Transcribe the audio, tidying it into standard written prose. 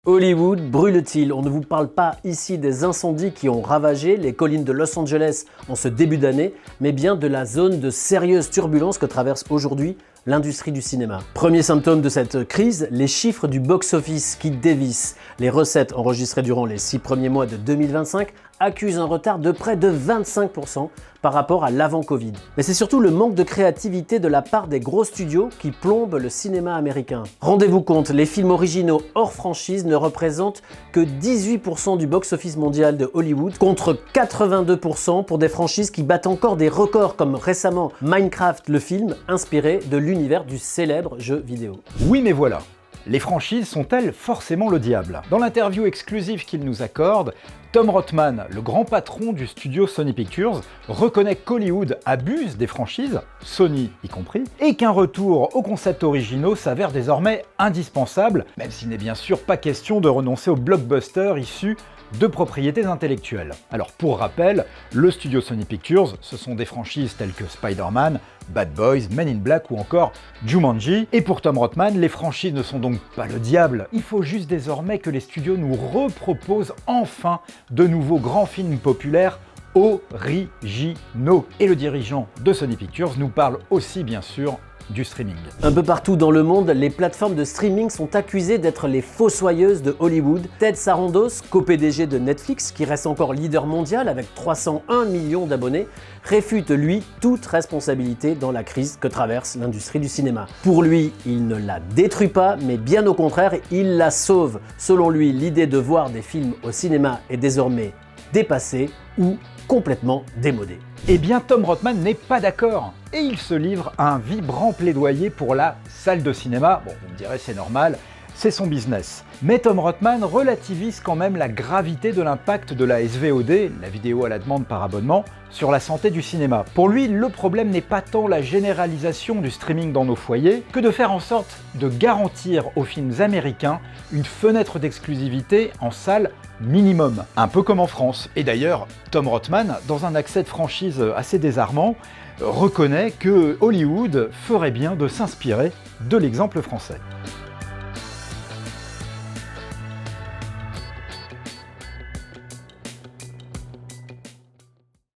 Hollywood brûle-t-il? On ne vous parle pas ici des incendies qui ont ravagé les collines de Los Angeles en ce début d'année, mais bien de la zone de sérieuse turbulence que traverse aujourd'hui l'industrie du cinéma. Premier symptôme de cette crise, les chiffres du box-office qui dévissent. Les recettes enregistrées durant les 6 premiers mois de 2025 accusent un retard de près de 25% par rapport à l'avant-Covid. Mais c'est surtout le manque de créativité de la part des gros studios qui plombe le cinéma américain. Rendez-vous compte, les films originaux hors franchise ne représentent que 18% du box-office mondial de Hollywood, contre 82% pour des franchises qui battent encore des records, comme récemment Minecraft, le film inspiré de l'univers du célèbre jeu vidéo. Oui, mais voilà. Les franchises sont-elles forcément le diable? Dans l'interview exclusive qu'il nous accorde, Tom Rothman, le grand patron du studio Sony Pictures, reconnaît qu'Hollywood abuse des franchises, Sony y compris, et qu'un retour aux concepts originaux s'avère désormais indispensable, même s'il n'est bien sûr pas question de renoncer aux blockbusters issus de propriétés intellectuelles. Alors pour rappel, le studio Sony Pictures, ce sont des franchises telles que Spider-Man, Bad Boys, Men in Black ou encore Jumanji. Et pour Tom Rothman, les franchises ne sont donc pas le diable. Il faut juste désormais que les studios nous reproposent enfin de nouveaux grands films populaires originaux. Et le dirigeant de Sony Pictures nous parle aussi bien sûr du streaming. Un peu partout dans le monde, les plateformes de streaming sont accusées d'être les fossoyeuses de Hollywood. Ted Sarandos, co-PDG de Netflix, qui reste encore leader mondial avec 301 millions d'abonnés, réfute lui toute responsabilité dans la crise que traverse l'industrie du cinéma. Pour lui, il ne la détruit pas, mais bien au contraire, il la sauve. Selon lui, l'idée de voir des films au cinéma est désormais dépassée ou complètement démodée. Eh bien, Tom Rothman n'est pas d'accord, et il se livre à un vibrant plaidoyer pour la salle de cinéma. Bon, vous me direz, c'est normal, c'est son business. Mais Tom Rothman relativise quand même la gravité de l'impact de la SVOD, la vidéo à la demande par abonnement, sur la santé du cinéma. Pour lui, le problème n'est pas tant la généralisation du streaming dans nos foyers, que de faire en sorte de garantir aux films américains une fenêtre d'exclusivité en salle minimum, un peu comme en France. Et d'ailleurs, Tom Rothman, dans un accès de franchise assez désarmant, reconnaît que Hollywood ferait bien de s'inspirer de l'exemple français.